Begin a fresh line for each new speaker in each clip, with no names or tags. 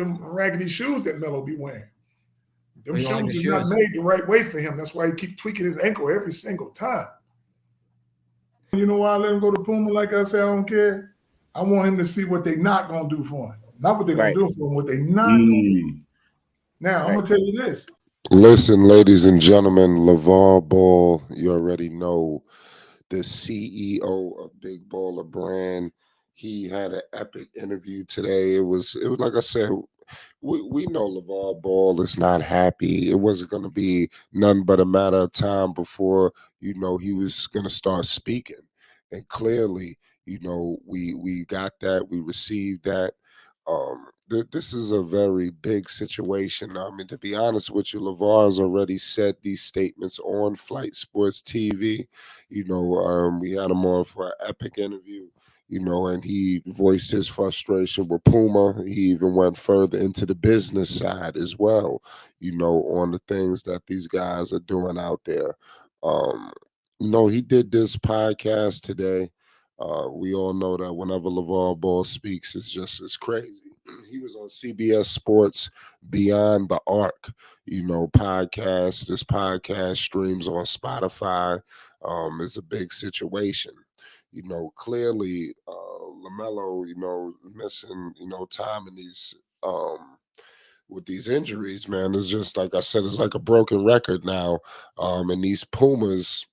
them raggedy shoes that Melo be wearing. Them
You don't like
shoes
the
is not
shoes?
made the right way for him. That's why he keep tweaking his ankle every single time. You know why I let him go to Puma? Like I said, I don't care. I want him to see what they not gonna do for him. Not what they're gonna
Right.
do for him, what they not gonna do. Now I'm
Right.
gonna tell you this.
Listen, ladies and gentlemen, Lavar Ball, you already know the CEO of Big Baller Brand. He had an epic interview today. It was like I said, we know LeVar Ball is not happy. It wasn't going to be none but a matter of time before, he was going to start speaking. And clearly, we got that, we received that. This is a very big situation. I mean, to be honest with you, LeVar has already said these statements on Flight Sports TV. We had him on for an epic interview, and he voiced his frustration with Puma. He even went further into the business side as well, on the things that these guys are doing out there. He did this podcast today. We all know that whenever LeVar Ball speaks, it's crazy. He was on CBS Sports Beyond the Arc, podcast. This podcast streams on Spotify. It's a big situation. Clearly, Lamelo, missing, time in these with these injuries, man. It's just like I said, it's like a broken record now. And these Pumas,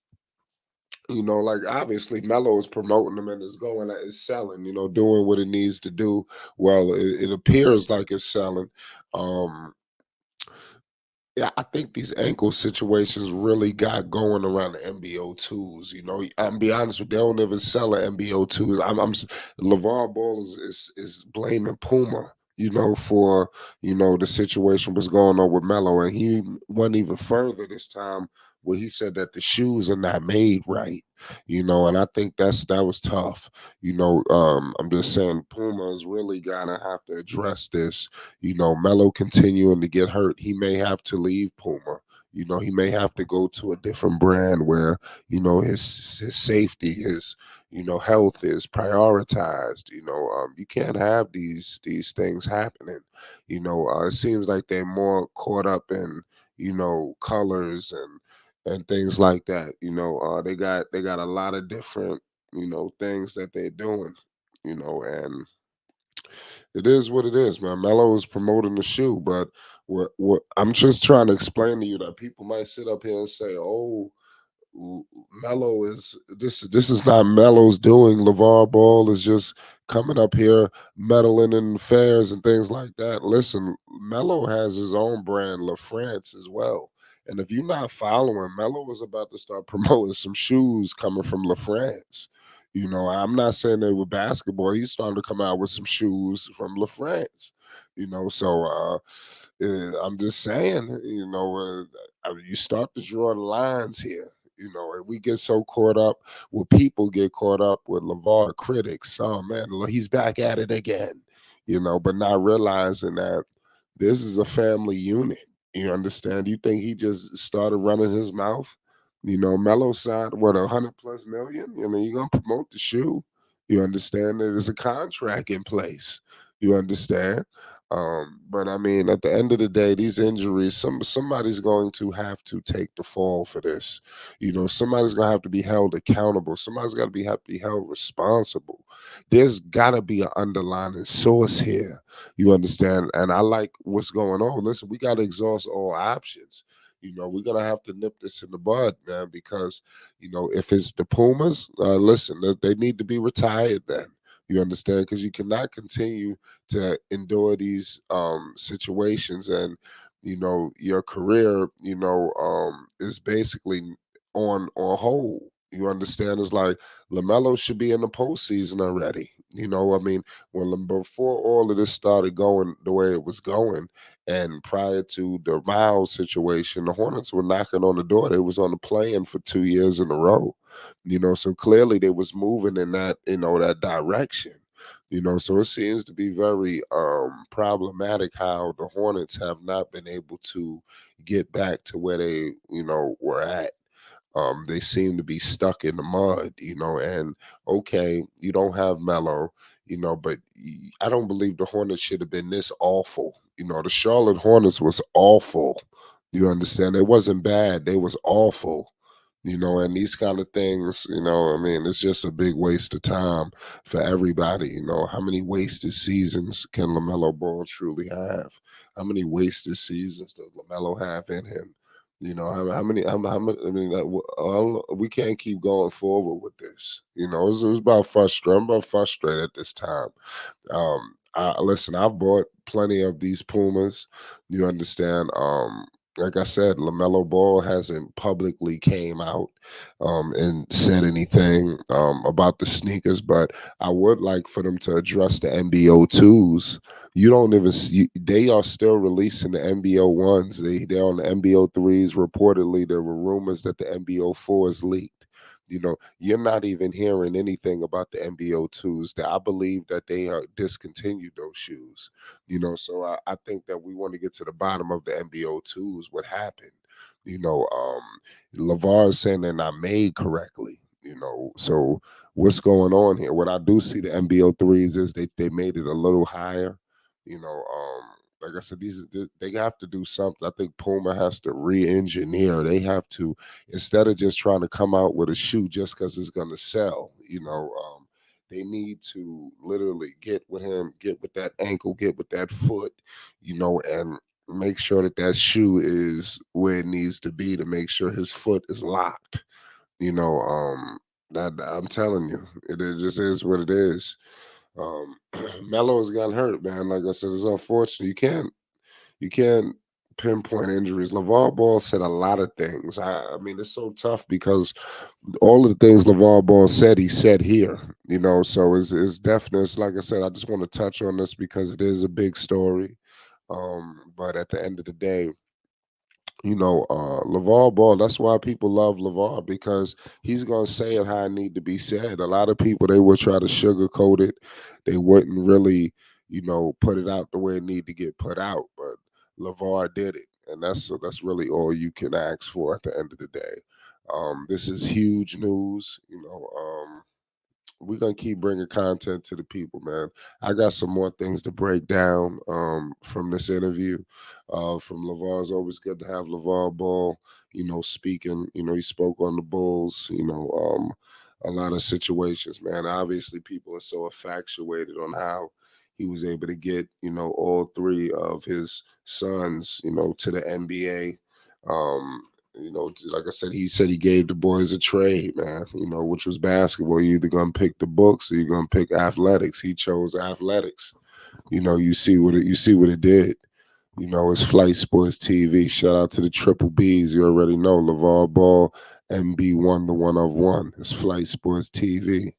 like obviously Melo is promoting them and it's selling, doing what it needs to do. Well, it appears like it's selling. Um, yeah, I think these ankle situations really got going around the MBO2s. I'm be honest with you, they don't even sell an MBO2s. LeVar Ball is blaming Puma, for the situation was going on with Melo, and he went even further this time where he said that the shoes are not made right, and I think that was tough. I'm just saying Puma's really gonna have to address this. Melo continuing to get hurt, he may have to leave Puma. He may have to go to a different brand where, his safety, his, health is prioritized. You can't have these things happening. It seems like they're more caught up in, colors and things like that. They got a lot of different, things that they're doing, and it is what it is, man. Melo is promoting the shoe, but what I'm just trying to explain to you that people might sit up here and say, "Oh, Melo is this is not Melo's doing. LeVar Ball is just coming up here meddling in fairs and things like that." Listen, Melo has his own brand, La France, as well. And if you're not following, Melo is about to start promoting some shoes coming from La France. I'm not saying they were basketball. He's starting to come out with some shoes from La France. I'm just saying, you start to draw the lines here. And we get so caught up people get caught up with LeVar critics. Oh man, he's back at it again, but not realizing that this is a family unit. You understand? You think he just started running his mouth? Melo signed what 100+ million. You gonna promote the shoe? You understand? There's a contract in place. You understand? But I mean, at the end of the day, these injuries, somebody's going to have to take the fall for this. Somebody's gonna have to be held accountable. Somebody's got to have to be held responsible. There's got to be an underlying source here. You understand? And I like what's going on. Listen, we got to exhaust all options. We're gonna have to nip this in the bud, man, because if it's the Pumas, listen, they need to be retired then. You understand? Because you cannot continue to endure these situations, and your career, is basically on hold. You understand? It's like Lamelo should be in the postseason already. I mean, before all of this started going the way it was going, and prior to the Miles situation, the Hornets were knocking on the door. They was on the play-in for 2 years in a row. So clearly they was moving in that direction. So it seems to be very problematic how the Hornets have not been able to get back to where they were at. They seem to be stuck in the mud, and okay, you don't have Melo, but I don't believe the Hornets should have been this awful. The Charlotte Hornets was awful. You understand? It wasn't bad. They was awful. And these kind of things, I mean, it's just a big waste of time for everybody. How many wasted seasons can LaMelo Ball truly have? How many wasted seasons does LaMelo have in him? How many? How many? I mean, we can't keep going forward with this. It's about frustrated. I'm about frustrated at this time. Listen, I've bought plenty of these Pumas. You understand? Like I said, LaMelo Ball hasn't publicly came out and said anything about the sneakers, but I would like for them to address the MBO2s. You don't even see, they are still releasing the MBO1s. They're on the MBO3s. Reportedly, there were rumors that the MBO4s leaked. You're not even hearing anything about the MBO2s. That I believe that they are discontinued those shoes. So I think that we want to get to the bottom of the MBO2s. What happened? Lavar is saying they're not made correctly. So what's going on here? What I do see the MBO3s is they made it a little higher. Like I said, they have to do something. I think Puma has to re-engineer. They have to, instead of just trying to come out with a shoe just because it's going to sell. They need to literally get with him, get with that ankle, get with that foot, and make sure that that shoe is where it needs to be to make sure his foot is locked. That I'm telling you, it just is what it is. Melo's gotten hurt, man. Like I said, it's unfortunate. You can't pinpoint injuries. LaVar Ball said a lot of things. I mean, it's so tough because all of the things LaVar Ball said, he said here. So it's definite. It's like I said, I just want to touch on this because it is a big story. But at the end of the day, LaVar Ball, that's why people love LaVar, because he's going to say it how it need to be said. A lot of people, they would try to sugarcoat it. They wouldn't really, put it out the way it need to get put out. But LaVar did it. And that's really all you can ask for at the end of the day. This is huge news. We're gonna keep bringing content to the people, man. I got some more things to break down from this interview. From LaVar, it's always good to have LaVar Ball, speaking. He spoke on the Bulls, a lot of situations, man. Obviously, people are so infatuated on how he was able to get, all three of his sons, to the NBA. Like I said, he said he gave the boys a trade, man, which was basketball. You're either going to pick the books or you're going to pick athletics. He chose athletics. You see what it did. It's Flight Sports TV. Shout out to the Triple Bs. You already know LaVar Ball, MB1, the one of one. It's Flight Sports TV.